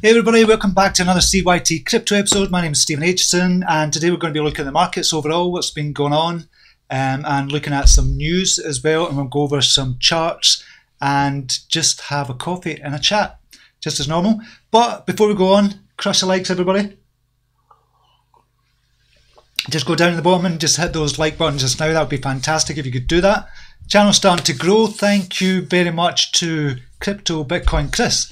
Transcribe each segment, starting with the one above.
Hey everybody, welcome back to another CYT-Crypto episode. My name is Stephen Aitchison, and today we're going to be looking at the markets overall, what's been going on, and looking at some news as well, and we'll go over some charts and just have a coffee and a chat, just as normal. But before we go on, crush the likes everybody. Just go down to the bottom and just hit those like buttons just now. That would be fantastic if you could do that. Channel's starting to grow. Thank you very much to Crypto Bitcoin Chris,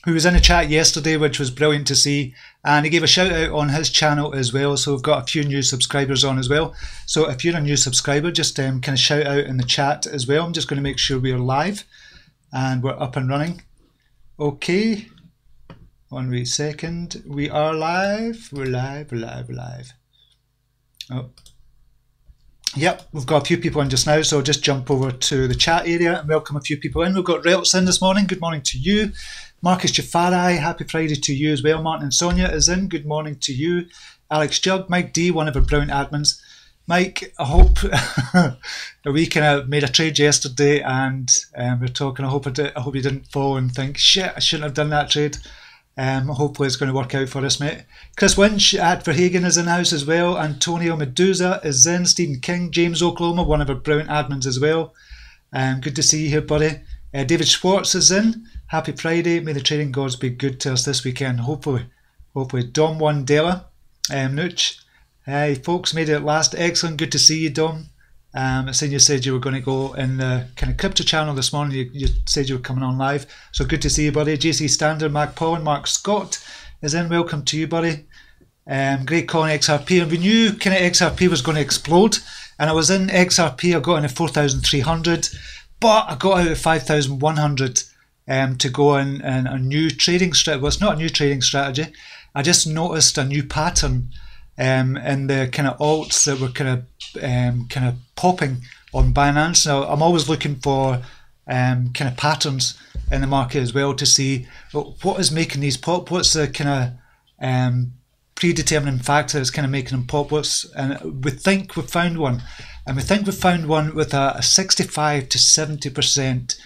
who was in the chat yesterday, which was brilliant to see, and he gave a shout out on his channel as well. So we've got a few new subscribers on as well. So if you're a new subscriber, just kind of shout out in the chat as well. I'm just going to make sure we are live and we're up and running. Okay, 1 wee second. We are live. We're live. Oh. Yep, we've got a few people in just now, so I'll just jump over to the chat area and welcome a few people in. We've got Relts in this morning. Good morning to you. Marcus Jafari, happy Friday to you as well. Martin and Sonia is in. Good morning to you. Alex Jug, Mike D, one of our brilliant admins. Mike, I hope we kind of made a trade yesterday, and we're talking. I hope you didn't fall and think, shit, I shouldn't have done that trade. Hopefully it's going to work out for us, mate. Chris Winch at Verhagen is in house as well. Antonio Medusa is in. Stephen King, James Oklahoma, one of our brilliant admins as well. Good to see you here, buddy. David Schwartz is in. Happy Friday. May the trading gods be good to us this weekend. Hopefully. Dom Wandela, Nooch. Hey folks, made it at last. Excellent. Good to see you, Dom. I seen you said you were going to go in the kind of crypto channel this morning. You said you were coming on live. So good to see you, buddy. JC Standard, Mark Paul and Mark Scott is in. Welcome to you, buddy. Great calling XRP. And we knew kind of XRP was going to explode. And I was in XRP. I got in at 4,300. But I got out at 5,100 to go in a new trading strategy. Well, it's not a new trading strategy. I just noticed a new pattern in the kind of alts that were kind of popping on Binance. Now, I'm always looking for kind of patterns in the market as well to see what is making these pop. What's the kind of predetermining factor that's kind of making them pop? And we think we've found one. And we think we've found one with a 65 to 70%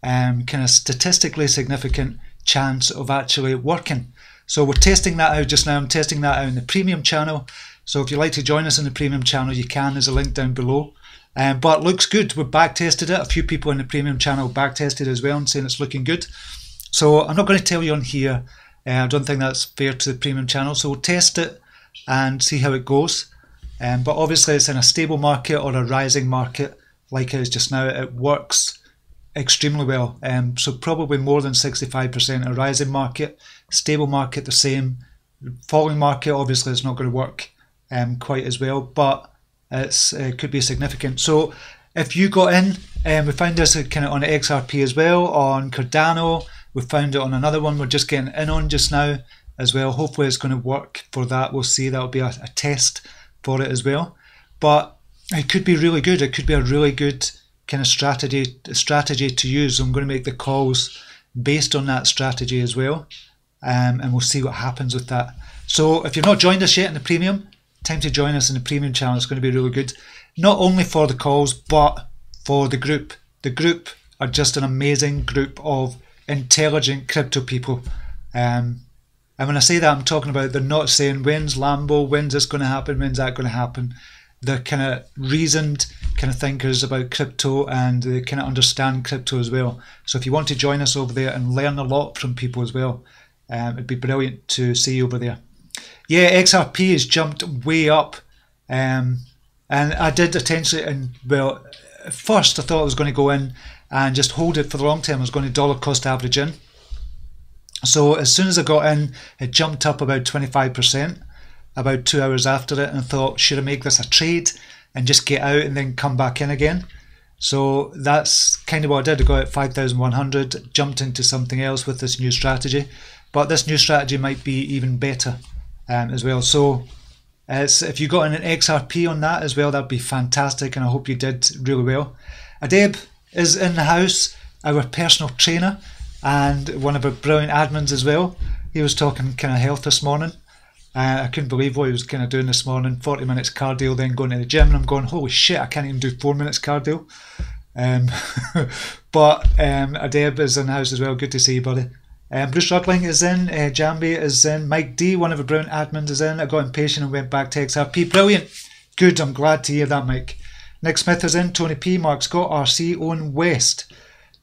kind of statistically significant chance of actually working. So we're testing that out just now. I'm testing that out in the premium channel. So if you'd like to join us in the premium channel, you can. There's a link down below. But it looks good. We've back tested it. A few people in the premium channel back tested as well and saying it's looking good. So I'm not going to tell you on here. I don't think that's fair to the premium channel. So we'll test it and see how it goes. But obviously it's in a stable market or a rising market like it is just now. It works extremely well. So probably more than 65%. A rising market, stable market the same. Falling market obviously it's not going to work quite as well, but it could be significant. So if you got in, we found this kind of on XRP as well, on Cardano. We found it on another one we're just getting in on just now as well. Hopefully it's going to work for that. We'll see. That'll be a test for it as well, but it could be really good. It could be a really good kind of strategy to use. I'm going to make the calls based on that strategy as well, and we'll see what happens with that. So if you've not joined us yet in the premium, time to join us in the premium channel. It's going to be really good, not only for the calls but for the group. The group are just an amazing group of intelligent crypto people. And when I say that, I'm talking about they're not saying when's Lambo, when's this going to happen, when's that going to happen. They're kind of reasoned kind of thinkers about crypto, and they kind of understand crypto as well. So if you want to join us over there and learn a lot from people as well, it'd be brilliant to see you over there. Yeah, XRP has jumped way up. And I did potentially, and well, at first I thought I was going to go in and just hold it for the long term. I was going to dollar cost average in. So as soon as I got in, it jumped up about 25%, about 2 hours after it, and I thought, should I make this a trade and just get out and then come back in again? So that's kind of what I did. I got at 5,100, jumped into something else with this new strategy, but this new strategy might be even better as well. So if you got in an XRP on that as well, that'd be fantastic, and I hope you did really well. Adeb is in the house, our personal trainer, and one of our brilliant admins as well. He was talking kind of health this morning. I couldn't believe what he was kind of doing this morning. 40 minutes cardio, then going to the gym, and I'm going, holy shit, I can't even do 4 minutes cardio. But Adeb is in the house as well. Good to see you, buddy. Bruce Rudling is in, Jambi is in, Mike D, one of the brilliant admins, is in. I got impatient and went back to XRP. Brilliant. Good, I'm glad to hear that, Mike. Nick Smith is in, Tony P, Mark Scott, RC, Owen West.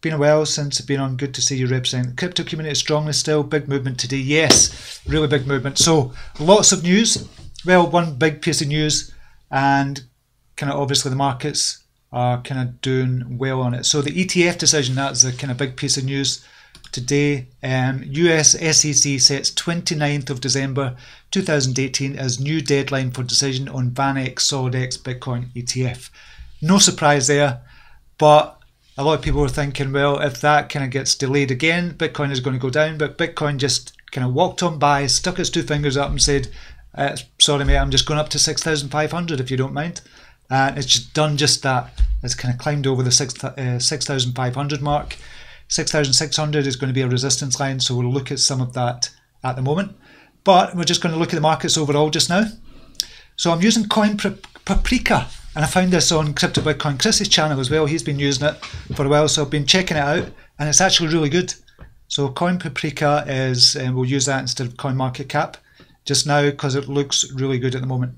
Been a while since I've been on. Good to see you representing the crypto community strongly still. Big movement today. Yes, really big movement. So lots of news. Well, one big piece of news, and kind of obviously the markets are kind of doing well on it. So the ETF decision, that's the kind of big piece of news today. US SEC sets 29th of December 2018 as new deadline for decision on VanEck SolidX Bitcoin ETF. No surprise there, but a lot of people were thinking, well, if that kind of gets delayed again, Bitcoin is going to go down. But Bitcoin just kind of walked on by, stuck its two fingers up and said, sorry mate, I'm just going up to 6,500 if you don't mind. And it's just done just that. It's kind of climbed over the 6,500 mark. 6,600 is going to be a resistance line, so we'll look at some of that at the moment. But we're just going to look at the markets overall just now. So I'm using Coin Paprika, and I found this on Crypto Bitcoin Chris's channel as well. He's been using it for a while, so I've been checking it out, and it's actually really good. So Coin Paprika is, we'll use that instead of Coin Market Cap just now because it looks really good at the moment.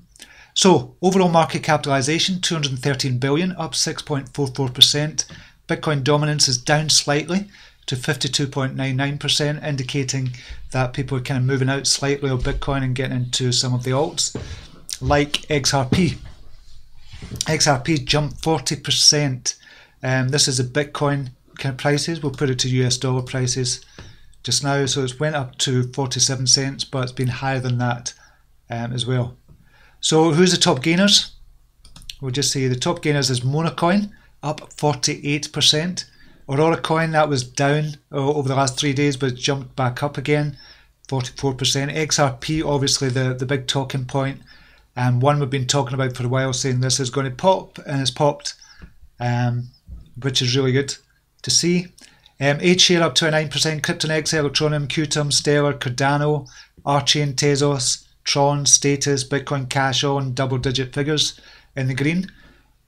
So overall market capitalization, 213 billion, up 6.44%. Bitcoin dominance is down slightly to 52.99%, indicating that people are kind of moving out slightly of Bitcoin and getting into some of the alts, like XRP. XRP jumped 40%. This is the Bitcoin kind of prices. We'll put it to US dollar prices just now. So it's went up to 47 cents, but it's been higher than that as well. So who's the top gainers? We'll just see the top gainers is Monacoin, up 48%. Aurora Coin, that was down over the last 3 days, but jumped back up again, 44%. XRP, obviously the big talking point, and one we've been talking about for a while, saying this is going to pop, and it's popped, which is really good to see. H-Share up 29%, Kryptonex, Electronum, Qtum, Stellar, Cardano, Archain, Tezos, Tron, Status, Bitcoin Cash on double-digit figures in the green.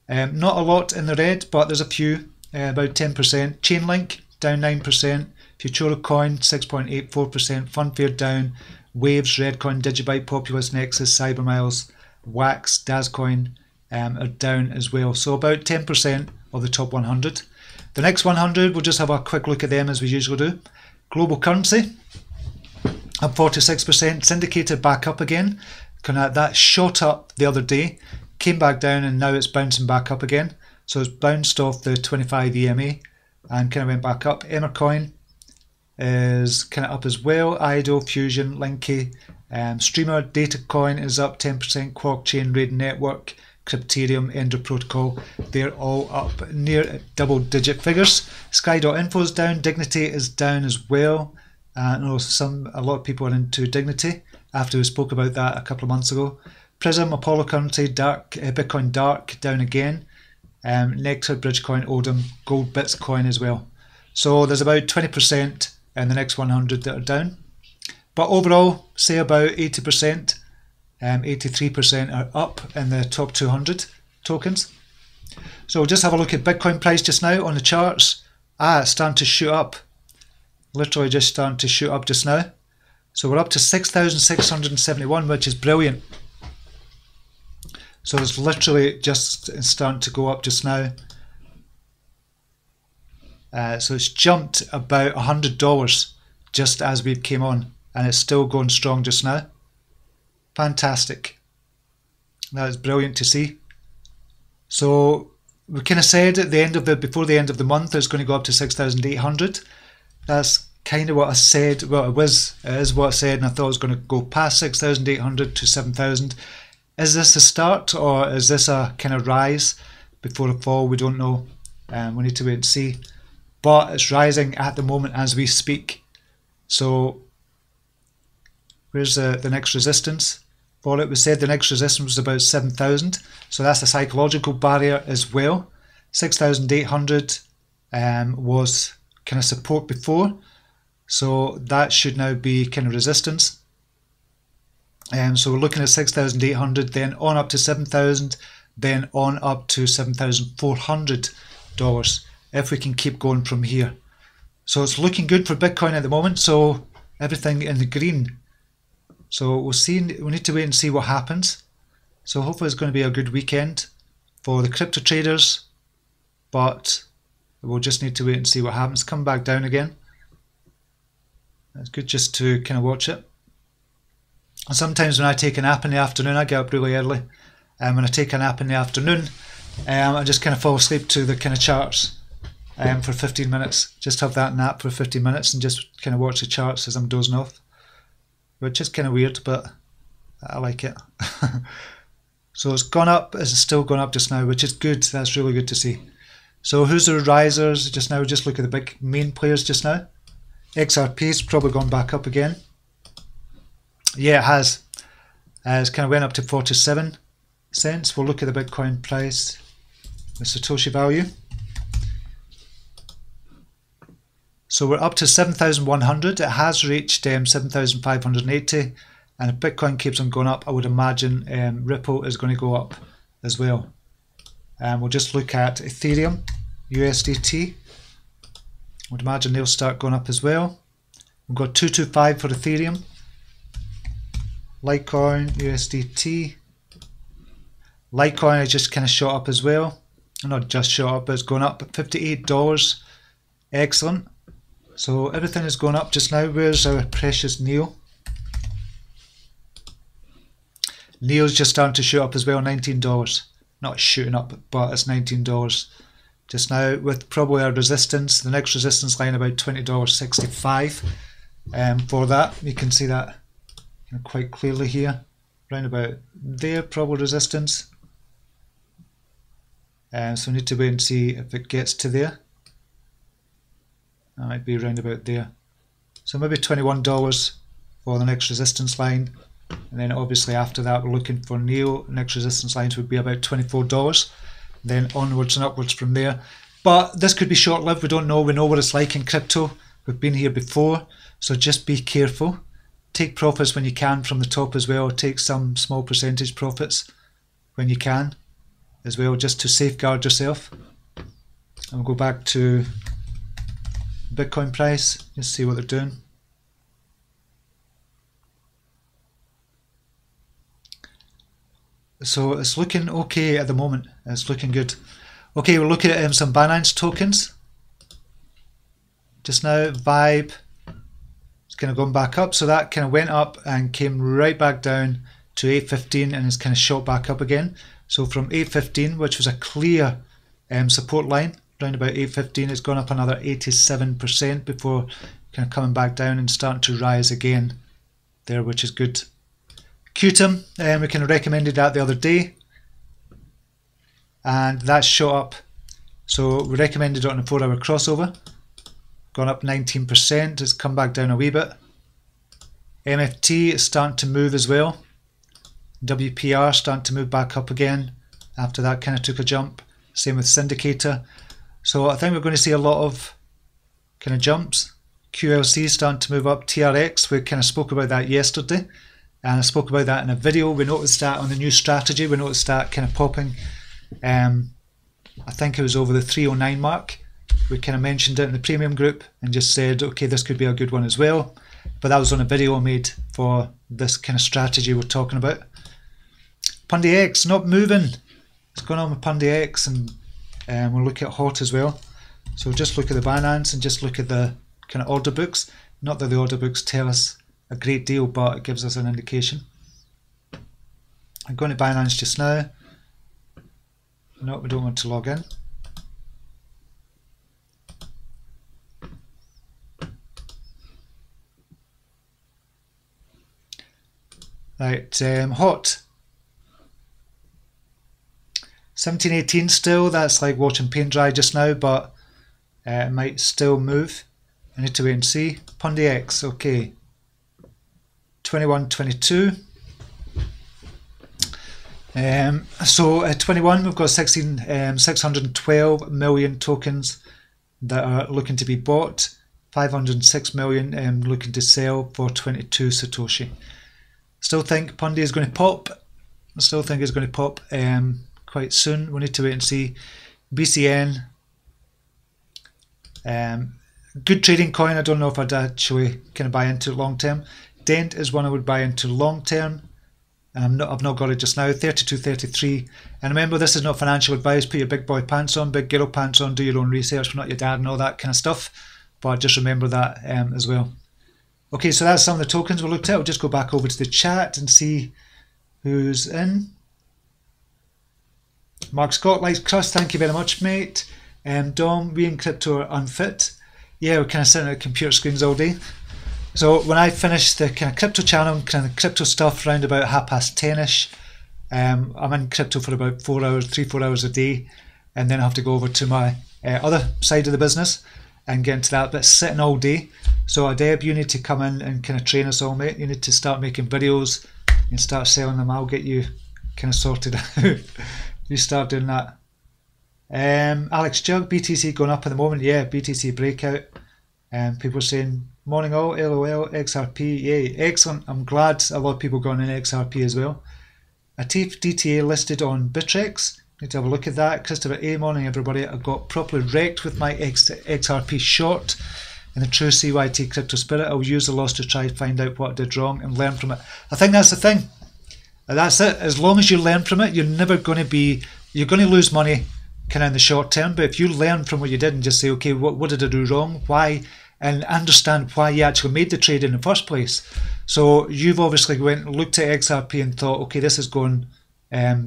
Not a lot in the red, but there's a few, about 10%. Chainlink, down 9%. Futuro Coin, 6.84%. Funfair down. Waves, Redcoin, Digibyte, Populous, Nexus, Cybermiles, Wax, Dazcoin are down as well. So about 10% of the top 100. The next 100, we'll just have a quick look at them as we usually do. Global Currency, up 46%. Syndicated back up again. That shot up the other day, came back down, and now it's bouncing back up again. So it's bounced off the 25 EMA and kind of went back up. Emercoin is kind of up as well. IDO, Fusion, Linky, Streamer, Datacoin is up 10%. QuarkChain, Raid Network, Crypterium, Ender Protocol, they're all up near double-digit figures. Sky.info is down. Dignity is down as well. I know a lot of people are into Dignity after we spoke about that a couple of months ago. Prism, Apollo Currency, Dark, Bitcoin Dark down again. Nectar, Bridgecoin, Odom, Gold Bits Coin as well. So there's about 20% in the next 100 that are down. But overall, say about 80%, 83% are up in the top 200 tokens. So we'll just have a look at Bitcoin price just now on the charts. It's starting to shoot up. Literally just starting to shoot up just now. So we're up to 6,671, which is brilliant. So it's literally just starting to go up just now. So it's jumped about $100 just as we came on, and it's still going strong just now. Fantastic. That is brilliant to see. So we kind of said at the end of before the end of the month it's going to go up to 6,800. That's kind of what I said. Well, it is what I said, and I thought it was going to go past 6,800 to 7,000. Is this a start, or is this a kind of rise before a fall? We don't know. We need to wait and see. But it's rising at the moment as we speak. So where's the next resistance for it? We said the next resistance was about 7,000. So that's a psychological barrier as well. 6,800 was kind of support before. So that should now be kind of resistance. So we're looking at 6,800, then on up to 7,000, then on up to $7,400 if we can keep going from here. So it's looking good for Bitcoin at the moment. So everything in the green. So we'll see. We need to wait and see what happens. So hopefully it's going to be a good weekend for the crypto traders. But we'll just need to wait and see what happens. Come back down again. It's good just to kind of watch it. And sometimes when I take a nap in the afternoon, I get up really early. And when I take a nap in the afternoon, I just kind of fall asleep to the kind of charts for 15 minutes. Just have that nap for 15 minutes and just kind of watch the charts as I'm dozing off. Which is kind of weird, but I like it. So it's gone up, it's still gone up just now, which is good. That's really good to see. So who's the risers just now? Just look at the big main players just now. XRP's probably gone back up again. Yeah, it has. It's kind of went up to 47 cents. We'll look at the Bitcoin price, the Satoshi value. So we're up to 7,100. It has reached 7,580. And if Bitcoin keeps on going up, I would imagine Ripple is going to go up as well. We'll just look at Ethereum, USDT. I would imagine they'll start going up as well. We've got 225 for Ethereum. Litecoin, USDT. Litecoin has just kind of shot up as well. Not just shot up, but it's going up at $58. Excellent. So everything is going up just now. Where's our precious Neo? Neo's just starting to shoot up as well, $19. Not shooting up, but it's $19 just now, with probably a resistance. The next resistance line about $20.65 for that. You can see that quite clearly here, round about there, probably resistance. So we need to wait and see if it gets to there. That might be around about there. So maybe $21 for the next resistance line. And then obviously after that we're looking for Neo. Next resistance lines would be about $24. Then onwards and upwards from there. But this could be short-lived. We don't know. We know what it's like in crypto. We've been here before. So just be careful. Take profits when you can from the top as well. Take some small percentage profits when you can as well, just to safeguard yourself. And we'll go back to Bitcoin price. Just see what they're doing. So it's looking okay at the moment. It's looking good. Okay, we'll look at some Binance tokens. Just now, Vibe. It's kind of gone back up. So that kind of went up and came right back down to 815 and it's kind of shot back up again. So from 815, which was a clear support line, around about 815, it's gone up another 87% before kind of coming back down and starting to rise again there, which is good. Qtum, we kind of recommended that the other day, and that's shot up. So we recommended it on a 4-hour crossover, gone up 19%. It's come back down a wee bit. MFT is starting to move as well. WPR starting to move back up again after that kind of took a jump. Same with Syndicator. So I think we're going to see a lot of kind of jumps. QLC starting to move up. TRX, we kind of spoke about that yesterday. And I spoke about that in a video. We noticed that on the new strategy. We noticed that kind of popping. I think it was over the 309 mark. We kind of mentioned it in the premium group and just said, okay, this could be a good one as well. But that was on a video I made for this kind of strategy we're talking about. Pundy X not moving. What's going on with Pundy X? And we'll look at HOT as well. So just look at the Binance and just look at the kind of order books. Not that the order books tell us a great deal, but it gives us an indication. I'm going to Binance just now. No, we don't want to log in. Right, HOT. 1718 still, that's like watching paint dry just now, but it might still move. I need to wait and see. Pundy X, okay. 2122. So at 21 we've got 612 million tokens that are looking to be bought, 506 million looking to sell for 22 Satoshi. Still think Pundy is going to pop. I still think it's going to pop quite soon. We need to wait and see. BCN, good trading coin. I don't know if I'd actually kind of buy into long term. Dent is one I would buy into long term. I've not got it just now. 32.33. And remember, this is not financial advice. Put your big boy pants on, big girl pants on. Do your own research. We're not your dad and all that kind of stuff. But just remember that as well. Okay, so that's some of the tokens we looked at. We'll just go back over to the chat and see who's in. Mark Scott likes Crust. Thank you very much, mate. Dom, we in crypto are unfit. Yeah, we're kind of sitting at computer screens all day. So when I finish the kind of crypto channel, kind of crypto stuff around about 10:30ish, I'm in crypto for about 4 hours, 3-4 hours a day, and then I have to go over to my other side of the business and get into that. But sitting all day. So Deb, you need to come in and kind of train us all, mate. You need to start making videos and start selling them. I'll get you kind of sorted out. You start doing that. Alex Jug, BTC going up at the moment. Yeah, BTC breakout. People saying, morning all, LOL, XRP, yay, excellent. I'm glad a lot of people gone in XRP as well. Atif DTA listed on Bittrex. Need to have a look at that. Christopher A, morning everybody. I got properly wrecked with my XRP short. In the true CYT-Crypto spirit, I'll use the loss to try to find out what I did wrong and learn from it. I think that's the thing. That's it. As long as you learn from it, you're never going to be, you're going to lose money kind of in the short term. But if you learn from what you did and just say, okay, what did I do wrong? Why? And understand why you actually made the trade in the first place. So you've obviously went and looked at XRP and thought, okay, this is going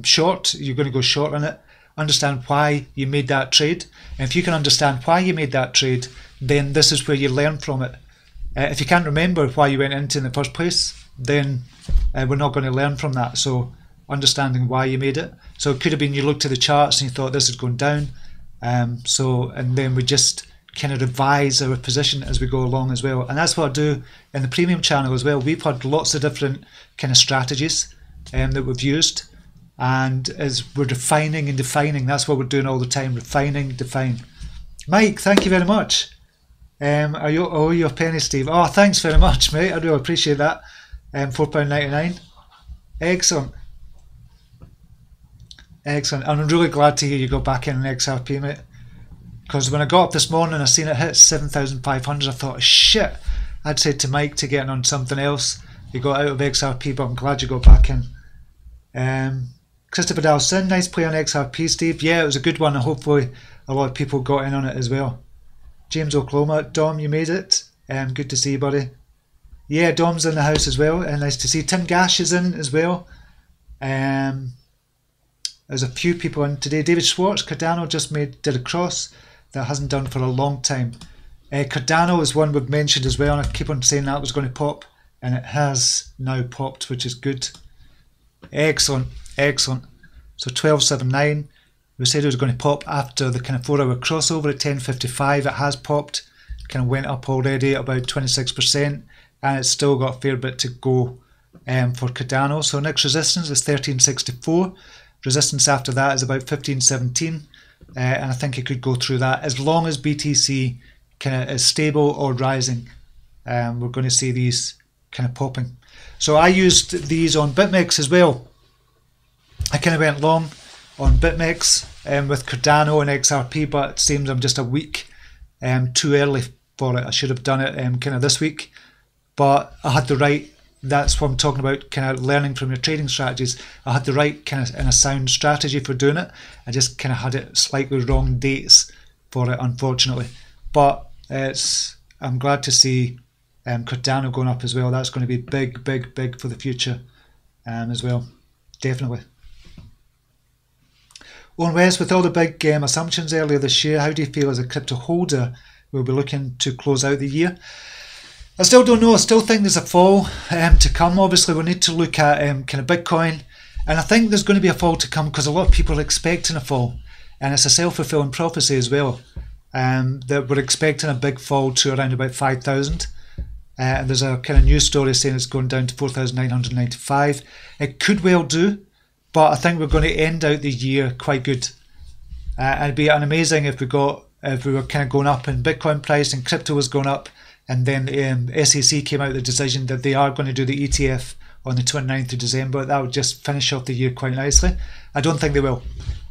short. You're going to go short on it. Understand why you made that trade. And if you can understand why you made that trade, then this is where you learn from it. If you can't remember why you went into in the first place, then we're not going to learn from that. So understanding why you made it. So it could have been you looked at the charts and you thought this is going down. And then we just kind of revise our position as we go along as well. And that's what I do in the premium channel as well. We've had lots of different kind of strategies that we've used. And as we're refining and defining, that's what we're doing all the time, refining, define. Mike, thank you very much. Are you? Oh, you're a penny, Steve. Oh, thanks very much, mate. I do appreciate that. £4.99. Excellent. Excellent. I'm really glad to hear you go back in an XRP, mate. Because when I got up this morning and I seen it hit 7,500, I thought, shit. I'd said to Mike to get on something else. You got out of XRP, but I'm glad you got back in. Christopher Dalson, nice play on XRP, Steve. Yeah, it was a good one, and hopefully a lot of people got in on it as well. James Oklahoma, Dom, you made it. Good to see you, buddy. Yeah, Dom's in the house as well, and nice to see. Tim Gash is in as well. There's a few people in today. David Schwartz, Cardano just did a cross that hasn't done for a long time. Cardano is one we've mentioned as well, and I keep on saying that was going to pop, and it has now popped, which is good. Excellent, excellent. So 12.79. We said it was going to pop after the kind of 4-hour crossover at 10.55. It has popped, kind of went up already about 26%, and it's still got a fair bit to go for Cardano. So next resistance is 13.64. Resistance after that is about 15.17, and I think it could go through that as long as BTC kind of is stable or rising. We're going to see these kind of popping. So I used these on BitMEX as well. I kind of went long on BitMEX with Cardano and XRP, but it seems I'm just a week too early for it. I should have done it kind of this week, but I had the right, that's what I'm talking about, kind of learning from your trading strategies. I had the right kind of and a sound strategy for doing it. I just kind of had it slightly wrong dates for it, unfortunately. But I'm glad to see Cardano going up as well. That's going to be big, big, big for the future as well, definitely. Owen West, with all the big assumptions earlier this year, how do you feel as a crypto holder will be looking to close out the year? I still don't know. I still think there's a fall to come. Obviously, we need to look at kind of Bitcoin, and I think there's going to be a fall to come because a lot of people are expecting a fall, and it's a self-fulfilling prophecy as well, that we're expecting a big fall to around about 5,000. And there's a kind of news story saying it's going down to 4,995. It could well do, but I think we're going to end out the year quite good. And it'd be amazing if we were kind of going up in Bitcoin price and crypto was going up, and then the SEC came out with the decision that they are going to do the ETF on the 29th of December. That would just finish off the year quite nicely. I don't think they will.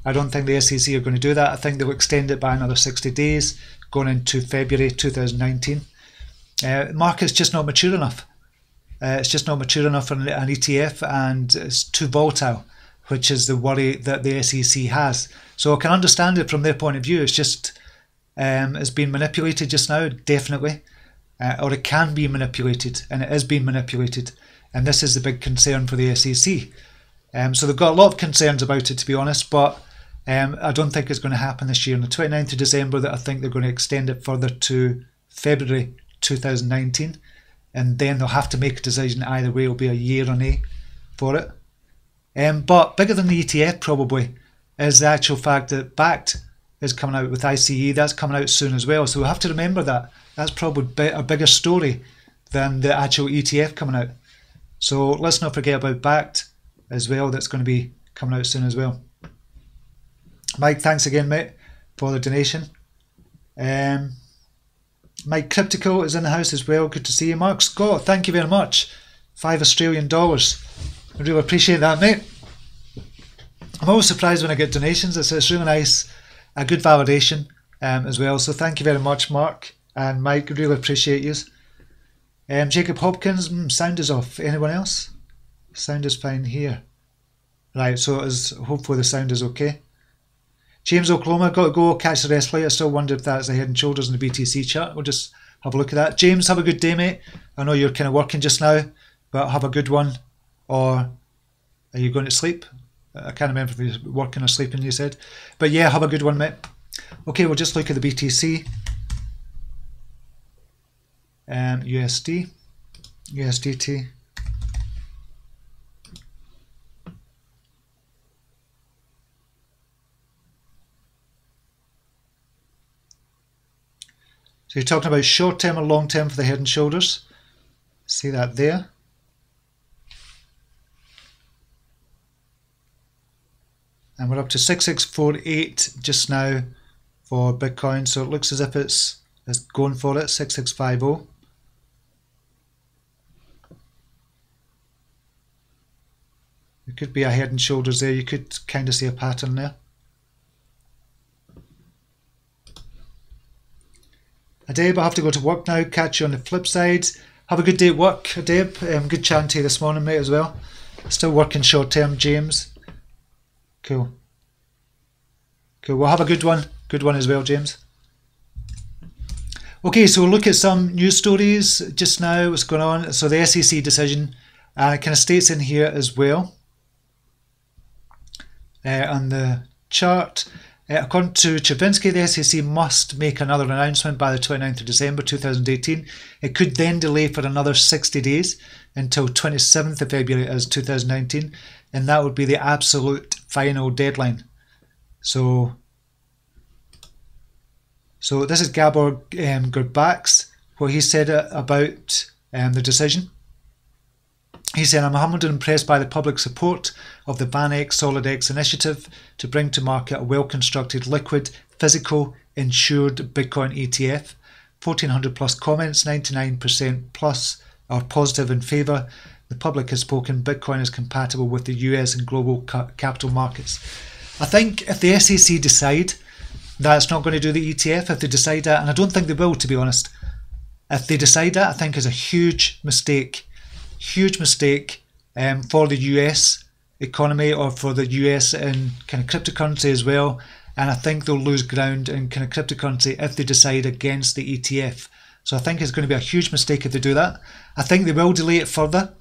I don't think the SEC are going to do that. I think they'll extend it by another 60 days, going into February 2019. Market's just not mature enough. It's just not mature enough for an ETF, and it's too volatile, which is the worry that the SEC has. So I can understand it from their point of view. It's just it's being manipulated just now, definitely, or it can be manipulated, and it is being manipulated. And this is the big concern for the SEC. So they've got a lot of concerns about it, to be honest, but I don't think it's going to happen this year. On the 29th of December, that I think they're going to extend it further to February 2019, and then they'll have to make a decision either way. It'll be a year or nay for it. But bigger than the ETF probably is the actual fact that BABB is coming out with ICE. That's coming out soon as well. So we'll have to remember that. That's probably a bigger story than the actual ETF coming out. So let's not forget about BABB as well. That's going to be coming out soon as well. Mike, thanks again, mate, for the donation. Mike Cryptical is in the house as well. Good to see you. Mark Scott, thank you very much. $5 Australian. I really appreciate that, mate. I'm always surprised when I get donations. It's really nice. A good validation as well. So thank you very much, Mark and Mike. I really appreciate you. Jacob Hopkins, sound is off. Anyone else? Sound is fine here. Right, so it is, hopefully the sound is okay. James Oklahoma, got to go, catch the rest play. I still wonder if that's the head and shoulders in the BTC chart. We'll just have a look at that. James, have a good day, mate. I know you're kind of working just now, but have a good one. Or are you going to sleep? I can't remember if you're working or sleeping, you said. But yeah, have a good one, mate. Okay, we'll just look at the BTC. USD. USDT. So you're talking about short term or long term for the head and shoulders. See that there. And we're up to 6648 just now for Bitcoin. So it looks as if it's going for it, 6650. It could be a head and shoulders there. You could kind of see a pattern there. Adeb, I have to go to work now. Catch you on the flip side. Have a good day at work, Adeb. Good chatting to you this morning, mate, as well. Still working short term, James. Cool. Cool. Well, have a good one. Good one as well, James. Okay, so we'll look at some news stories just now. What's going on? So the SEC decision, and it kind of states in here as well on the chart. According to Chavinsky, the SEC must make another announcement by the 29th of December 2018. It could then delay for another 60 days until 27th of February as 2019, and that would be the absolute final deadline. So this is Gabor Gurbax, what he said about the decision. He said, I'm humbled and impressed by the public support of the VanEck SolidX initiative to bring to market a well-constructed, liquid, physical, insured Bitcoin ETF. 1,400 plus comments, 99% plus are positive in favour. The public has spoken. Bitcoin is compatible with the US and global capital markets. I think if the SEC decide that it's not going to do the ETF, if they decide that, and I don't think they will, to be honest, if they decide that, I think is a huge mistake. Huge mistake for the US economy, or for the US in kind of cryptocurrency as well. And I think they'll lose ground in kind of cryptocurrency if they decide against the ETF. So I think it's going to be a huge mistake if they do that. I think they will delay it further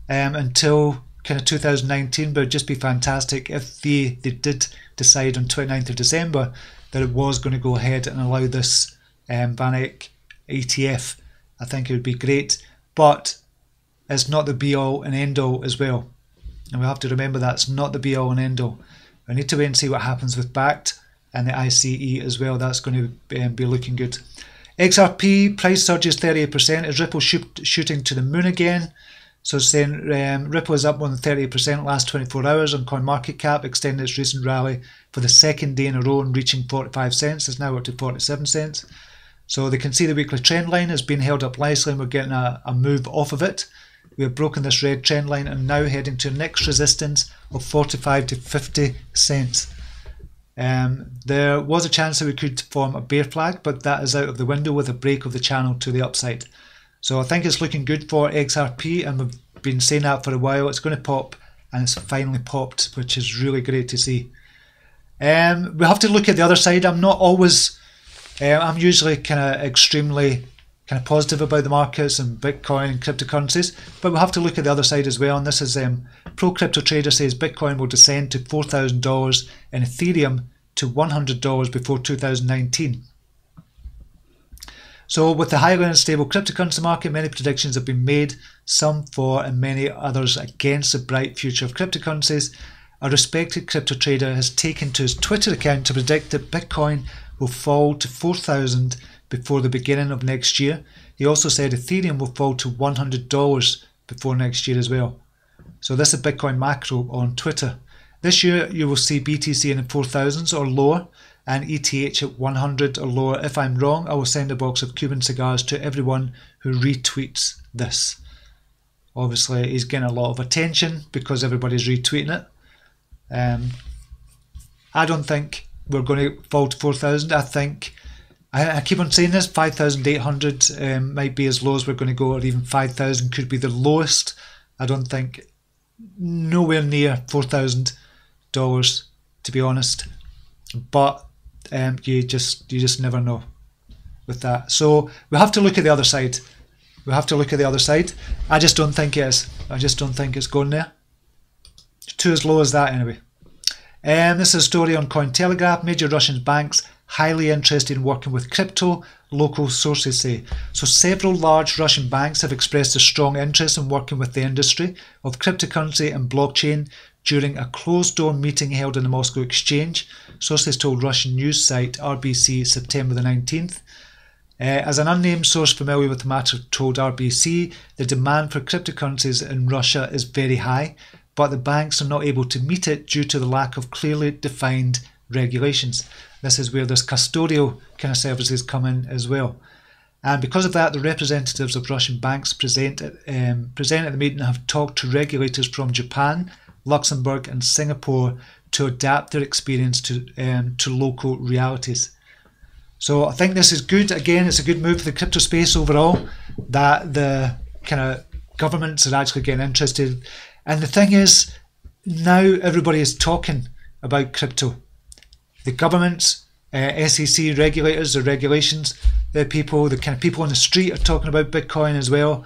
until kind of 2019, but it'd just be fantastic if they did decide on 29th of December that it was going to go ahead and allow this VanEck ETF. I think it would be great, but it's not the be-all and end-all as well. And we have to remember that's not the be-all and end-all. We need to wait and see what happens with BABB and the ICE as well. That's going to be looking good. XRP price surges 38%. Is Ripple shooting to the moon again? So it's saying Ripple is up more than 30% last 24 hours on CoinMarketCap, extending its recent rally for the second day in a row and reaching 45 cents. It's now up to 47 cents. So they can see the weekly trend line has been held up nicely, and we're getting a move off of it. We have broken this red trend line and now heading to next resistance of 45 to 50 cents. There was a chance that we could form a bear flag, but that is out of the window with a break of the channel to the upside. So I think it's looking good for XRP, and we've been saying that for a while. It's going to pop, and it's finally popped, which is really great to see. We have to look at the other side. I'm not always, I'm usually kind of extremely kind of positive about the markets and Bitcoin and cryptocurrencies, but we'll have to look at the other side as well. And this is Pro Crypto Trader says Bitcoin will descend to $4,000 and Ethereum to $100 before 2019. So with the highly unstable cryptocurrency market, many predictions have been made, some for and many others against the bright future of cryptocurrencies. A respected crypto trader has taken to his Twitter account to predict that Bitcoin will fall to 4,000 before the beginning of next year. He also said Ethereum will fall to $100 before next year as well. So this is Bitcoin Macro on Twitter. This year you will see BTC in the 4,000s or lower and ETH at 100 or lower. If I'm wrong, I will send a box of Cuban cigars to everyone who retweets this. Obviously he's getting a lot of attention because everybody's retweeting it. I don't think we're going to fall to 4,000. I think, I keep on saying this, 5,800 might be as low as we're going to go, or even 5,000 could be the lowest. I don't think, nowhere near $4,000 to be honest, but you just never know with that. So we have to look at the other side. We have to look at the other side. I just don't think it is. I just don't think it's going there to as low as that anyway. This is a story on Cointelegraph. Major Russian banks highly interested in working with crypto, local sources say. So several large Russian banks have expressed a strong interest in working with the industry of cryptocurrency and blockchain during a closed-door meeting held in the Moscow Exchange, sources told Russian news site RBC September the 19th. As an unnamed source familiar with the matter told RBC, the demand for cryptocurrencies in Russia is very high, but the banks are not able to meet it due to the lack of clearly defined regulations. This is where this custodial kind of services come in as well. And because of that, the representatives of Russian banks present at the meeting have talked to regulators from Japan, Luxembourg and Singapore to adapt their experience to local realities. So I think this is good. Again, it's a good move for the crypto space overall, that the kind of governments are actually getting interested. And the thing is, now everybody is talking about crypto. The governments, SEC regulators, the regulations, the people, the kind of people on the street are talking about Bitcoin as well.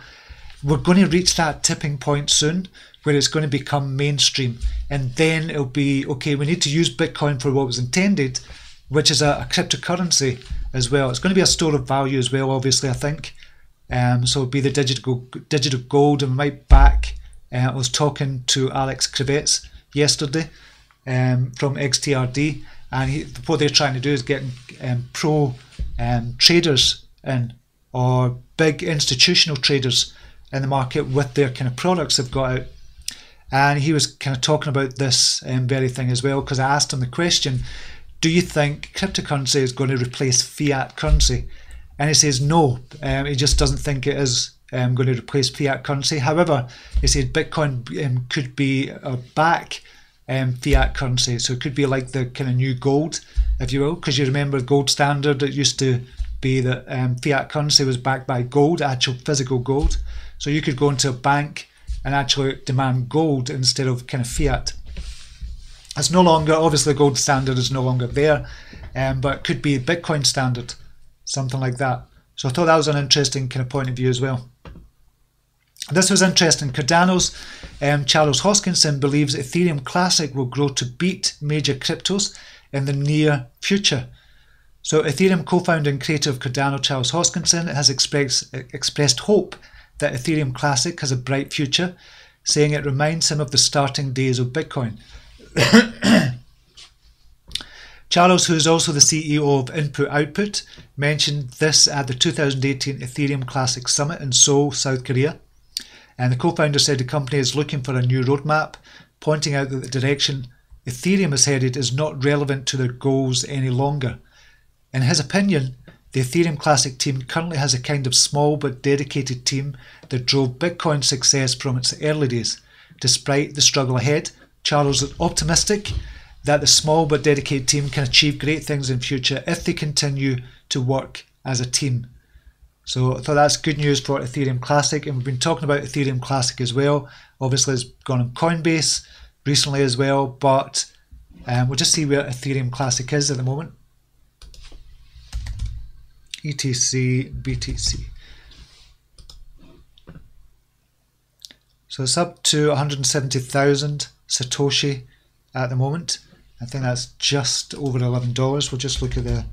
We're going to reach that tipping point soon where it's going to become mainstream. And then it'll be, okay, we need to use Bitcoin for what was intended, which is a cryptocurrency as well. It's going to be a store of value as well, obviously, I think. So it'll be the digital gold, and we might back. I was talking to Alex Kravets yesterday from XTRD, and what they're trying to do is get pro traders in, or big institutional traders in the market with their kind of products they've got out. And he was kind of talking about this very thing as well, because I asked him the question, do you think cryptocurrency is going to replace fiat currency? And he says no, he just doesn't think it is going to replace fiat currency. However, he said Bitcoin could be back fiat currency, so it could be like the kind of new gold, if you will, because you remember the gold standard, it used to be that fiat currency was backed by gold, actual physical gold. So you could go into a bank and actually demand gold instead of kind of fiat. It's no longer, obviously the gold standard is no longer there, but it could be a Bitcoin standard, something like that. So I thought that was an interesting kind of point of view as well. This was interesting. Cardano's Charles Hoskinson believes Ethereum Classic will grow to beat major cryptos in the near future. So Ethereum co-founder and creator of Cardano, Charles Hoskinson, has expressed hope that Ethereum Classic has a bright future, saying it reminds him of the starting days of Bitcoin. Charles, who is also the CEO of Input Output, mentioned this at the 2018 Ethereum Classic Summit in Seoul, South Korea. And the co-founder said the company is looking for a new roadmap, pointing out that the direction Ethereum is headed is not relevant to their goals any longer. In his opinion, the Ethereum Classic team currently has a kind of small but dedicated team that drove Bitcoin's success from its early days. Despite the struggle ahead, Charles is optimistic that the small but dedicated team can achieve great things in future if they continue to work as a team. So I thought that's good news for Ethereum Classic, and we've been talking about Ethereum Classic as well. Obviously it's gone on Coinbase recently as well, but we'll just see where Ethereum Classic is at the moment. ETC, BTC. So it's up to 170,000 Satoshi at the moment. I think that's just over $11. We'll just look at the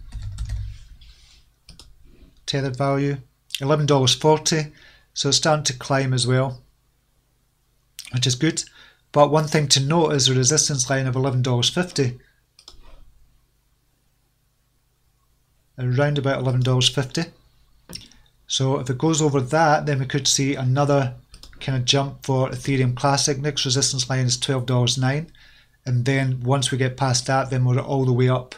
tethered value. $11.40. So it's starting to climb as well, which is good. But one thing to note is the resistance line of $11.50. Around about $11.50. So if it goes over that, then we could see another kind of jump for Ethereum Classic. Next resistance line is $12.09. And then once we get past that, then we're all the way up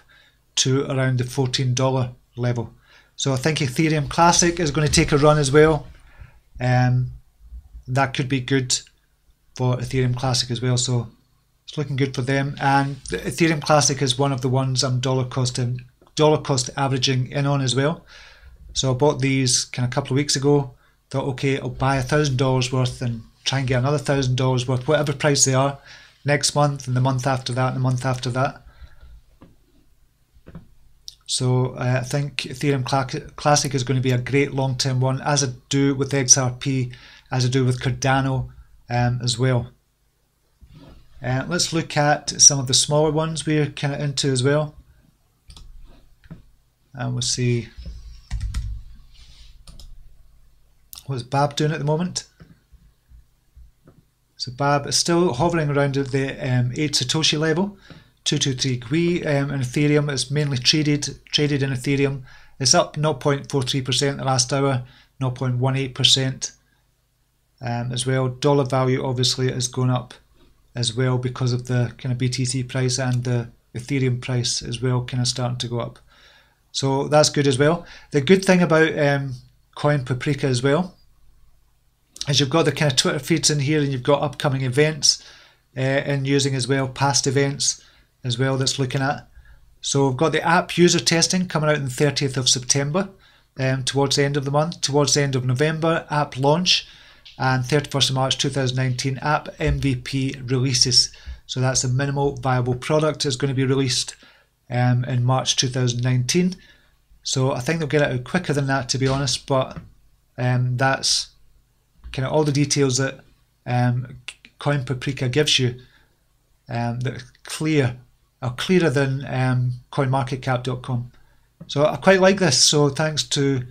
to around the $14 level. So I think Ethereum Classic is going to take a run as well. That could be good for Ethereum Classic as well. So it's looking good for them. And the Ethereum Classic is one of the ones I'm dollar cost averaging in on as well. So I bought these kind of a couple of weeks ago. Thought, okay, I'll buy $1,000 worth and try and get another $1,000 worth, whatever price they are, next month and the month after that and the month after that. So I think Ethereum Classic is going to be a great long-term one, as I do with XRP, as I do with Cardano as well. Let's look at some of the smaller ones we're kind of into as well. And we'll see what's BABB doing at the moment. So BABB is still hovering around at the 8 Satoshi level. 223 Gui in Ethereum. It's mainly traded in Ethereum. It's up 0.43% the last hour, 0.18% as well. Dollar value obviously is going up as well because of the kind of BTC price, and the Ethereum price as well kind of starting to go up. So that's good as well. The good thing about Coin Paprika as well is you've got the kind of Twitter feeds in here, and you've got upcoming events and using as well, past events as well that's looking at. So we've got the app user testing coming out on the 30th of September, towards the end of the month. Towards the end of November, app launch, and 31st of March 2019, app MVP releases. So that's a minimal viable product is going to be released in March 2019. So I think they'll get it out quicker than that, to be honest, but that's kind of all the details that Coin Paprika gives you that are clearer than coinmarketcap.com. So I quite like this, so thanks to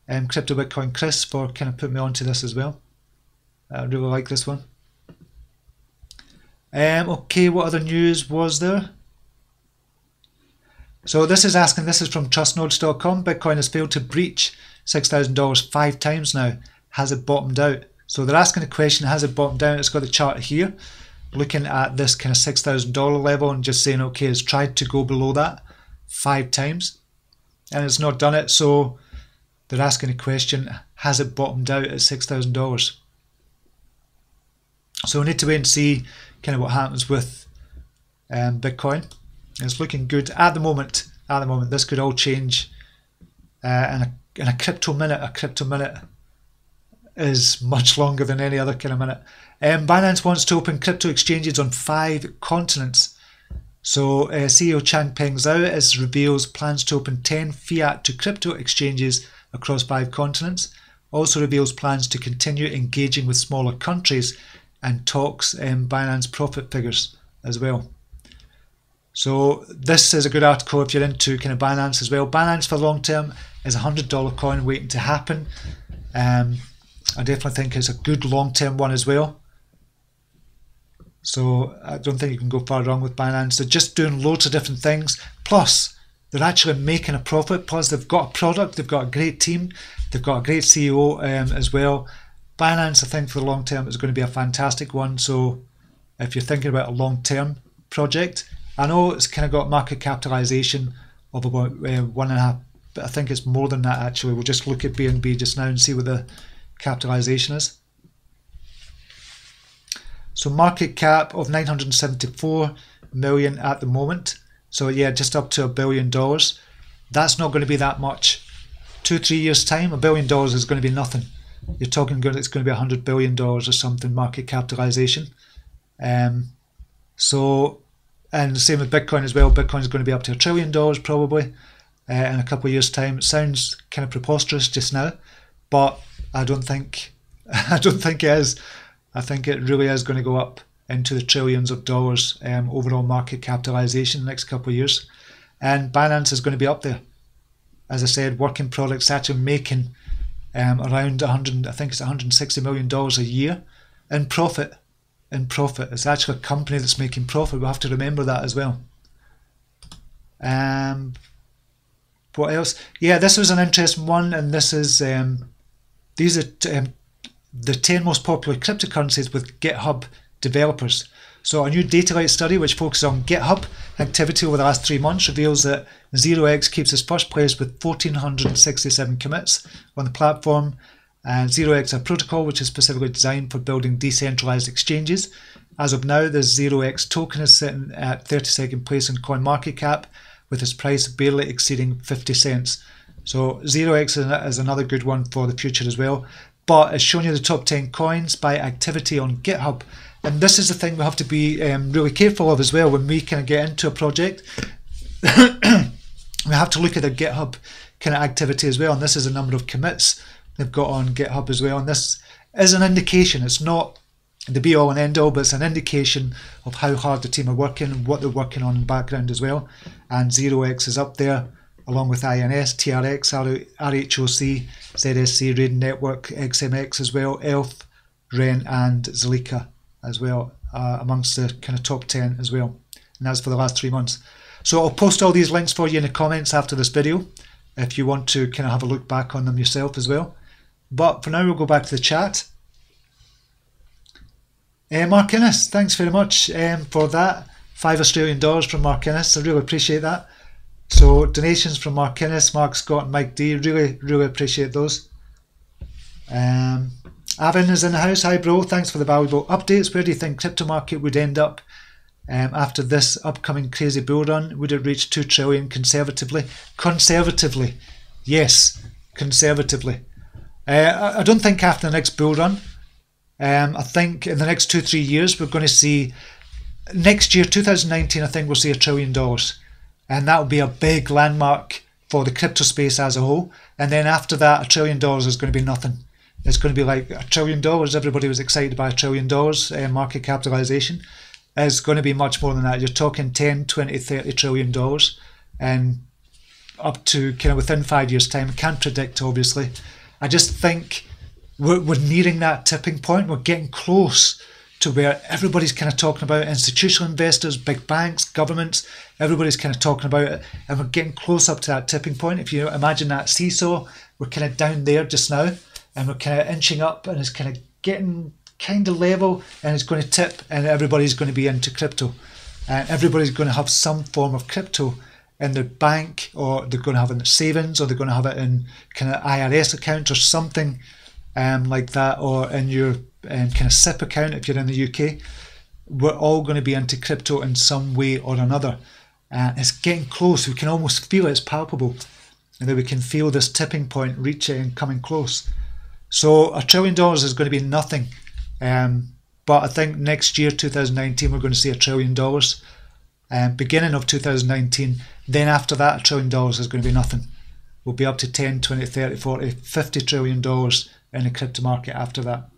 Crypto Bitcoin Chris for kind of putting me onto this as well. I really like this one. Okay, what other news was there? So this is from trustnodes.com. Bitcoin has failed to breach $6,000 5 times now. Has it bottomed out? So they're asking the question, has it bottomed out? It's got the chart here, looking at this kind of $6,000 level and just saying, okay, it's tried to go below that 5 times and it's not done it. So they're asking the question, has it bottomed out at $6,000? So we need to wait and see kind of what happens with Bitcoin. It's looking good at the moment. This could all change in a crypto minute. A crypto minute is much longer than any other kind of minute. Binance wants to open crypto exchanges on 5 continents. So CEO Changpeng Zhao reveals plans to open 10 fiat to crypto exchanges across 5 continents. Also reveals plans to continue engaging with smaller countries, and talks Binance profit figures as well. So this is a good article if you're into kind of Binance as well. Binance for the long term is a $100 coin waiting to happen. I definitely think it's a good long term one as well. So I don't think you can go far wrong with Binance. They're just doing loads of different things. Plus, they're actually making a profit. Plus, they've got a product. They've got a great team. They've got a great CEO as well. Binance, I think, for the long term is going to be a fantastic one. So if you're thinking about a long term project, I know it's kind of got market capitalization of about 1.5, but I think it's more than that actually. We'll just look at BNB just now and see what the capitalization is. So market cap of $974 million at the moment. So yeah, just up to $1 billion. That's not going to be that much. 2-3 years time, $1 billion is going to be nothing. You're talking it's going to be $100 billion or something market capitalization. So, and the same with Bitcoin as well. Bitcoin is going to be up to $1 trillion probably in a couple of years time. It sounds kind of preposterous just now, but I don't think it is. I think it really is going to go up into the trillions of dollars overall market capitalization in the next couple of years. And Binance is going to be up there. As I said, working products actually making around $160 million a year in profit. It's actually a company that's making profit. We have to remember that as well. What else? Yeah, this was an interesting one, and this is these are the 10 most popular cryptocurrencies with GitHub developers. So a new data light study which focuses on GitHub activity over the last 3 months reveals that 0x keeps its first place with 1,467 commits on the platform. And 0x is a protocol which is specifically designed for building decentralized exchanges. As of now, the 0x token is sitting at 32nd place in CoinMarketCap with its price barely exceeding 50 cents. So 0x is another good one for the future as well. But it's showing you the top 10 coins by activity on GitHub. And this is the thing we have to be really careful of as well when we kind of get into a project. We have to look at the GitHub kind of activity as well. And this is the number of commits they've got on GitHub as well. And this is an indication. It's not the be all and end all, but it's an indication of how hard the team are working and what they're working on in the background as well. And 0x is up there along with INS, TRX, RHOC, ZSC, Raiden Network, XMX as well, ELF, Ren and Zalika as well, amongst the kind of top 10 as well. And that's for the last 3 months. So I'll post all these links for you in the comments after this video if you want to kind of have a look back on them yourself as well. But for now, we'll go back to the chat. Mark Innes, thanks very much for that. $5 Australian from Mark Innes. I really appreciate that. So donations from Mark Innes, Mark Scott and Mike D. Really appreciate those. Avin is in the house. Hi bro, thanks for the valuable updates. Where do you think crypto market would end up after this upcoming crazy bull run? Would it reach 2 trillion conservatively? Conservatively, yes, conservatively. I don't think after the next bull run. I think in the next 2-3 years we're going to see, next year 2019 I think we'll see $1 trillion, and that will be a big landmark for the crypto space as a whole. And then after that, $1 trillion is going to be nothing. It's going to be like $1 trillion. Everybody was excited by $1 trillion market capitalization. It's going to be much more than that. You're talking 10, 20, 30 trillion dollars, and up to kind of within 5 years time. I can't predict, obviously. I just think we're nearing that tipping point. We're getting close to where everybody's kind of talking about it. Institutional investors, big banks, governments, everybody's kind of talking about it, and we're getting close up to that tipping point. If you imagine that seesaw, we're kind of down there just now, and we're kind of inching up, and it's kind of getting kind of level, and it's going to tip, and everybody's going to be into crypto, and everybody's going to have some form of crypto in their bank, or they're going to have it in their savings, or they're going to have it in kind of IRS account or something like that, or in your kind of SIP account if you're in the UK. We're all going to be into crypto in some way or another. It's getting close. We can almost feel it. It's palpable, and then we can feel this tipping point reaching and coming close. So $1 trillion is going to be nothing, but I think next year 2019 we're going to see $1 trillion, beginning of 2019. Then after that, $1 trillion is going to be nothing. We'll be up to 10, 20, 30, 40, $50 trillion in the crypto market after that.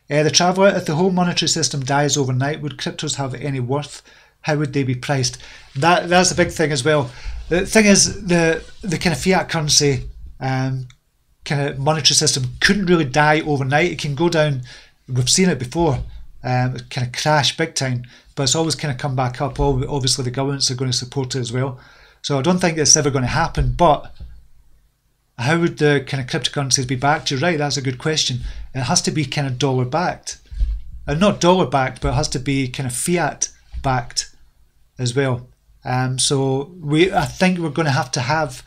The traveller, if the whole monetary system dies overnight, would cryptos have any worth? How would they be priced? That's a big thing as well. The thing is, the kind of fiat currency kind of monetary system couldn't really die overnight. It can go down. We've seen it before. It kind of crash big time, but it's always kind of come back up. Obviously, the governments are going to support it as well. So I don't think it's ever going to happen. But how would the kind of cryptocurrencies be backed? You're right, that's a good question. It has to be kind of dollar backed. Not dollar backed, but it has to be kind of fiat backed as well. So I think we're going to have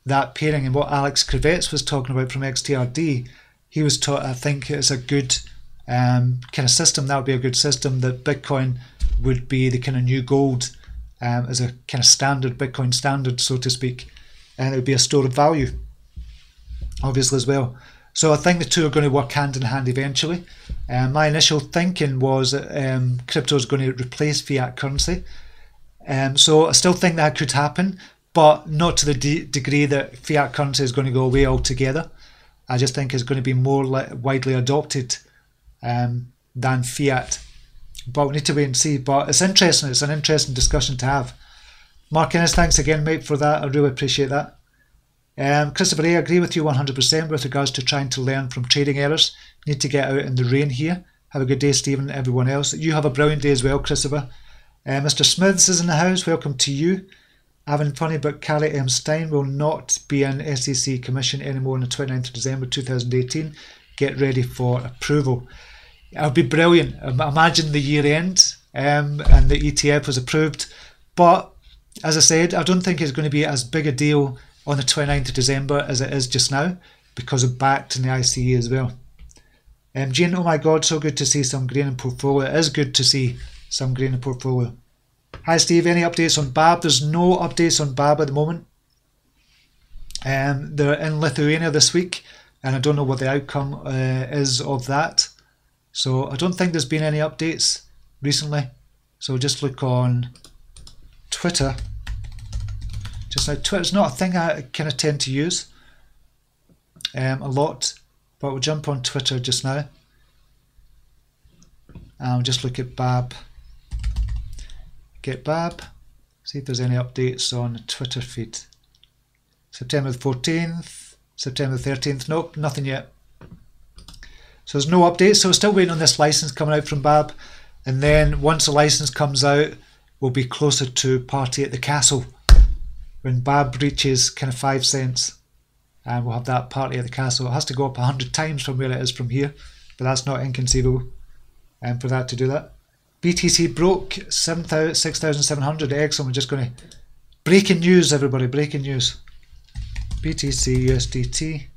that pairing. And what Alex Kravets was talking about from XTRD, he was taught, I think it's a good kind of system. That would be a good system, that Bitcoin would be the kind of new gold as a kind of standard, Bitcoin standard, so to speak. And it would be a store of value, obviously, as well. So I think the two are going to work hand in hand eventually. My initial thinking was that crypto is going to replace fiat currency. So I still think that could happen, but not to the degree that fiat currency is going to go away altogether. I just think it's going to be more widely adopted than fiat. But we need to wait and see. But it's interesting. It's an interesting discussion to have. Mark Innes, thanks again, mate, for that. I really appreciate that. Christopher A, I agree with you 100% with regards to trying to learn from trading errors. Need to get out in the rain here. Have a good day, Stephen, and everyone else. You have a brilliant day as well, Christopher. Mr. Smiths is in the house. Welcome to you. Having funny, but Carrie M. Stein will not be an SEC commission anymore on the 29th of December 2018. Get ready for approval. It'll be brilliant. Imagine the year end and the ETF was approved. But as I said, I don't think it's going to be as big a deal on the 29th of December as it is just now because of BACT and the ICE as well. Jane, oh my God, so good to see some green in portfolio. It is good to see some green in portfolio. Hi Steve, any updates on BABB? There's no updates on BABB at the moment. They're in Lithuania this week and I don't know what the outcome is of that. So I don't think there's been any updates recently. So just look on Twitter. Just now, Twitter's not a thing I kind of tend to use a lot, but we'll jump on Twitter just now. And we'll just look at BABB. Get BABB. See if there's any updates on the Twitter feed. September the 14th, September the 13th. Nope, nothing yet. So there's no updates. So we're still waiting on this license coming out from BABB. And then once the license comes out, we'll be closer to party at the castle. When BABB reaches kind of 5 cents, and we'll have that party at the castle. It has to go up 100 times from where it is from here, but that's not inconceivable for that to do that. BTC broke 6,700. Excellent. We're just going to... Breaking news, everybody. Breaking news. BTC USDT.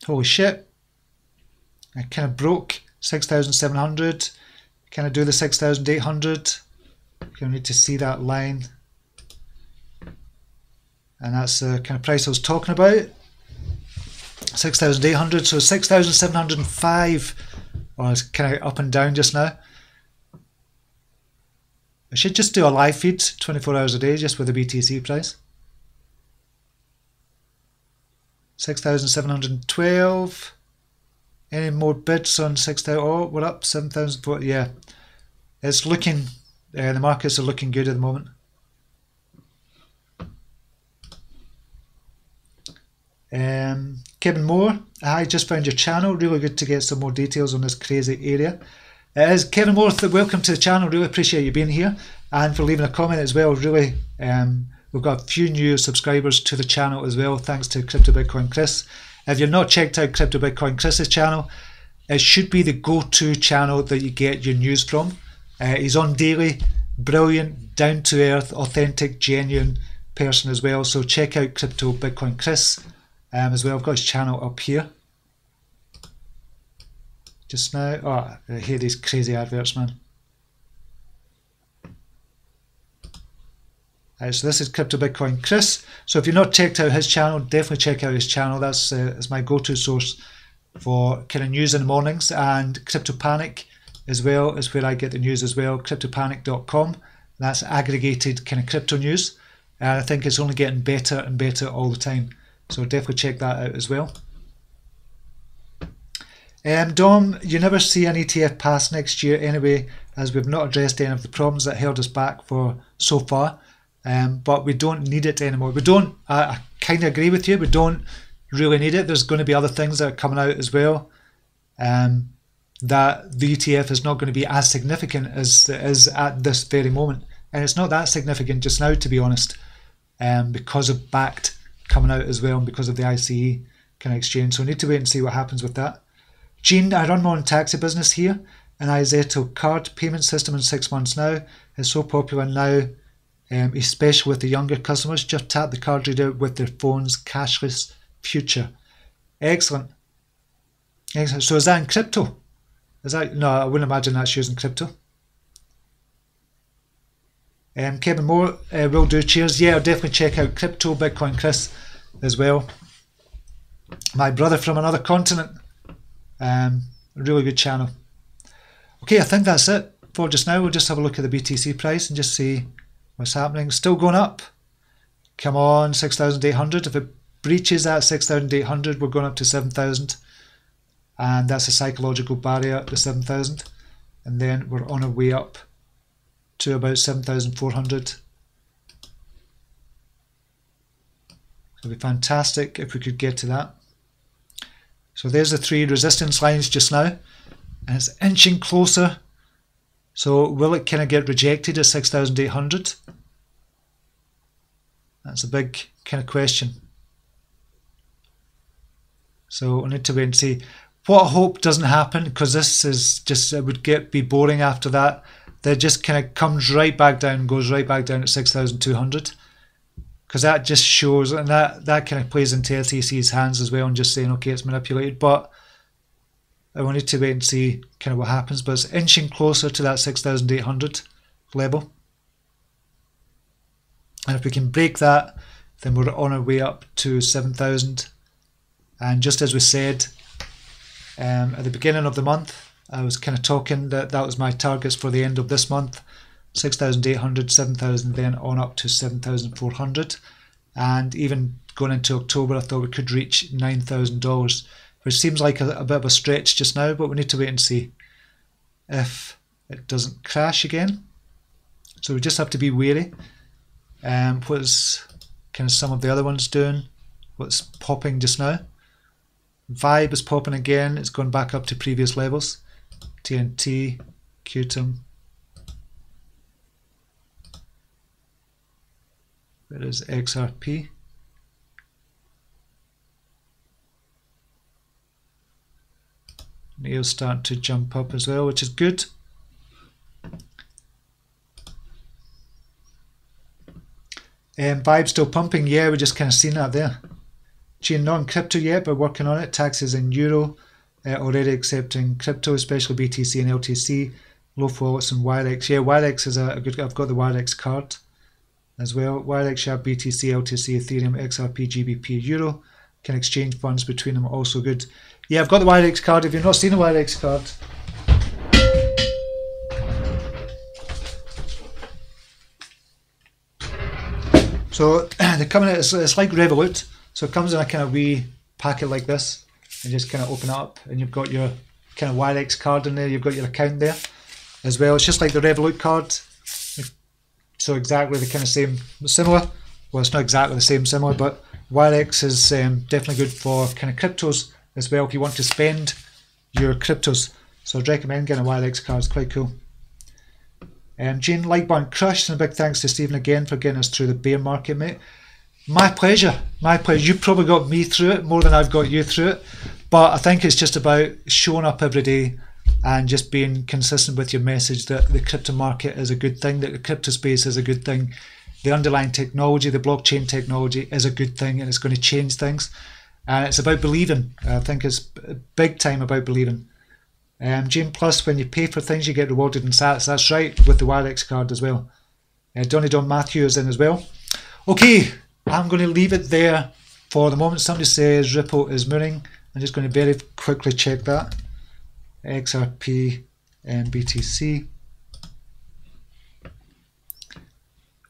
Holy shit. I kind of broke 6,700. Can I do the 6,800? You'll need to see that line. And that's the kind of price I was talking about. 6,800. So 6,705. Well, it's kind of up and down just now. I should just do a live feed 24 hours a day just with the BTC price. 6,712. Any more bids on 6,000? Oh, we're up 7,000. Yeah, it's looking, the markets are looking good at the moment. Kevin Moore, I just found your channel. Really good to get some more details on this crazy area. As Kevin Moore, welcome to the channel. Really appreciate you being here and for leaving a comment as well. Really, we've got a few new subscribers to the channel as well, thanks to Crypto Bitcoin Chris. If you've not checked out Crypto Bitcoin Chris's channel, it should be the go-to channel that you get your news from. He's on daily, brilliant, down-to-earth, authentic, genuine person as well. So check out Crypto Bitcoin Chris as well. I've got his channel up here. Just now. Oh, I hate these crazy adverts, man. So this is Crypto Bitcoin Chris. So if you've not checked out his channel, definitely check out his channel. That's my go-to source for kind of news in the mornings. And Crypto Panic as well is where I get the news as well. CryptoPanic.com. That's aggregated kind of crypto news. And I think it's only getting better and better all the time. So definitely check that out as well. Dom, you never see an ETF pass next year anyway, as we've not addressed any of the problems that held us back for so far. But we don't need it anymore. We don't, I kind of agree with you, we don't really need it. There's going to be other things that are coming out as well. That the ETF is not going to be as significant as it is at this very moment. And it's not that significant just now, to be honest, because of BACT coming out as well and because of the ICE kind of exchange. So we need to wait and see what happens with that. Gene, I run my own taxi business here, and Izetto card payment system in 6 months now. It's so popular now, especially with the younger customers. Just tap the card reader with their phone's cashless future. Excellent. Excellent. So is that in crypto? Is that, no, I wouldn't imagine that's using crypto. Kevin Moore, will do, cheers. Yeah, I'll definitely check out Crypto, Bitcoin Chris as well. My brother from another continent. Really good channel. Okay, I think that's it for just now. We'll just have a look at the BTC price and just see what's happening. Still going up. Come on, 6,800. If it breaches that 6,800, we're going up to 7,000. And that's a psychological barrier at the 7,000. And then we're on our way up to about 7,400. It'll be fantastic if we could get to that. So there's the 3 resistance lines just now, and it's inching closer. So will it kind of get rejected at 6,800? That's a big kind of question. So we'll need to wait and see. What I hope doesn't happen, because this is just, it would be boring after that. That just kind of comes right back down and goes right back down at 6,200. Because that just shows, and that kind of plays into SEC's hands as well, and just saying, okay, it's manipulated. But I wanted to wait and see kind of what happens. But it's inching closer to that 6,800 level. And if we can break that, then we're on our way up to 7,000. And just as we said, at the beginning of the month, I was kind of talking that was my targets for the end of this month. 6,800, 7,000, then on up to 7,400. And even going into October, I thought we could reach $9,000, which seems like a bit of a stretch just now, but we need to wait and see if it doesn't crash again. So we just have to be wary. What's kind of some of the other ones doing? What's popping just now? Vibe is popping again. It's gone back up to previous levels. TNT, Qtum. Where is XRP? Neo's starting to jump up as well, which is good. Vibe still pumping. Yeah, we're just kind of seeing that there. Chain not in crypto yet, but working on it. Taxes in euro. Already accepting crypto, especially BTC and LTC. Low wallets and Wirex. Yeah, Wirex is a good. I've got the Wirex card as well. Wirex, you have BTC, LTC, Ethereum, XRP, GBP, Euro. Can exchange funds between them. Also good. Yeah, I've got the Wirex card. If you've not seen the Wirex card, so they're coming out. It's like Revolut. So it comes in a kind of wee packet like this, and just kind of open it up, and you've got your kind of Wirex card in there. You've got your account there as well. It's just like the Revolut card. So exactly the kind of same, similar. Well, it's not exactly the same, similar, but Wirex is definitely good for kind of cryptos as well if you want to spend your cryptos. So I'd recommend getting a Wirex card. It's quite cool. Jane, like button crushed, and a big thanks to Stephen again for getting us through the bear market, mate. My pleasure. My pleasure. You probably got me through it more than I've got you through it. But I think it's just about showing up every day and just being consistent with your message that the crypto market is a good thing, that the crypto space is a good thing. The underlying technology, the blockchain technology is a good thing, and it's going to change things. And it's about believing. I think it's big time about believing. Jane Plus, when you pay for things, you get rewarded in sats. That's right, with the Wirex card as well. Donny Don Matthew is in as well. Okay, I'm going to leave it there for the moment. Somebody says Ripple is mooring. I'm just going to very quickly check that. XRP and BTC.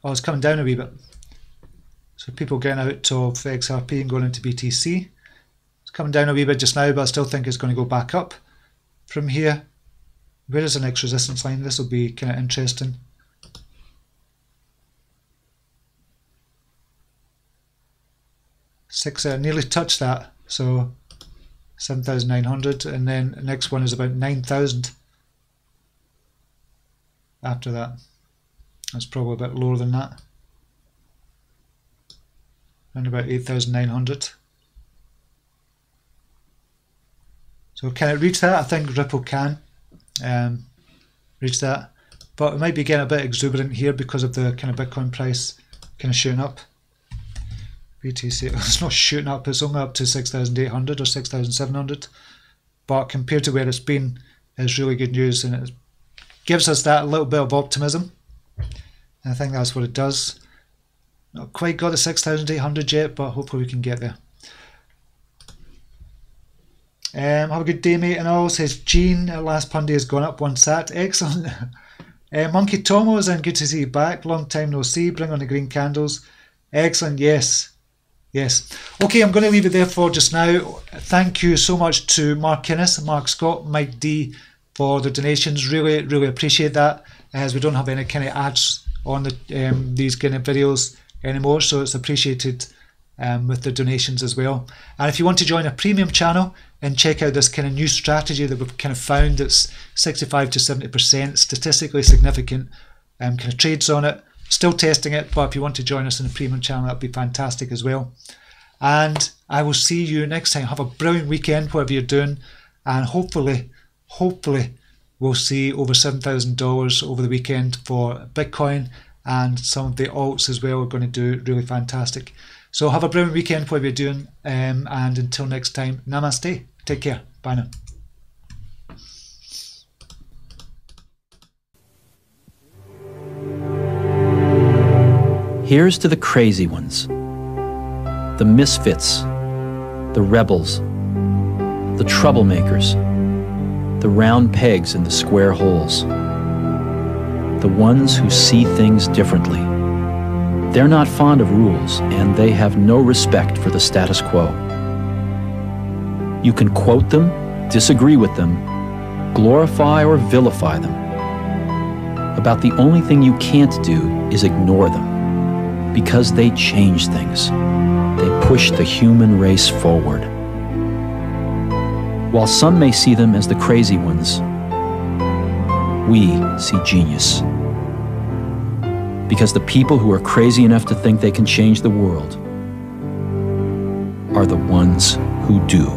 Oh, it's coming down a wee bit. So people getting out of XRP and going into BTC. It's coming down a wee bit just now, but I still think it's going to go back up from here. Where is the next resistance line? This will be kind of interesting. Nearly touched that. So 7,900, and then the next one is about 9,000 after that. That's probably a bit lower than that, and about 8,900. So can it reach that? I think Ripple can reach that, but it might be getting a bit exuberant here because of the kind of Bitcoin price kind of shooting up. BTC, it's not shooting up, it's only up to 6,800 or 6,700, but compared to where it's been, is really good news, and it gives us that little bit of optimism. And I think that's what it does. Not quite got to 6,800 yet, but hopefully we can get there. Have a good day, mate, and all, says Gene. Last Pundy has gone up 1 sat. Excellent. Monkey Tomo is in. Good to see you back. Long time no see. Bring on the green candles. Excellent. Yes. Yes. Okay, I'm going to leave it there for just now. Thank you so much to Mark Innes, Mark Scott, Mike D for the donations. Really, really appreciate that, as we don't have any kind of ads on the these kind of videos anymore, so it's appreciated with the donations as well. And if you want to join a premium channel and check out this kind of new strategy that we've kind of found that's 65 to 70% statistically significant kind of trades on it, still testing it, but if you want to join us in the premium channel, that'd be fantastic as well. And I will see you next time. Have a brilliant weekend, whatever you're doing, and hopefully we'll see over $7,000 over the weekend for Bitcoin, and some of the alts as well are going to do really fantastic. So have a brilliant weekend, whatever you're doing, and until next time, namaste. Take care. Bye now. Here's to the crazy ones, the misfits, the rebels, the troublemakers, the round pegs in the square holes, the ones who see things differently. They're not fond of rules, and they have no respect for the status quo. You can quote them, disagree with them, glorify or vilify them. About the only thing you can't do is ignore them, because they change things. They push the human race forward. While some may see them as the crazy ones, we see genius. Because the people who are crazy enough to think they can change the world are the ones who do.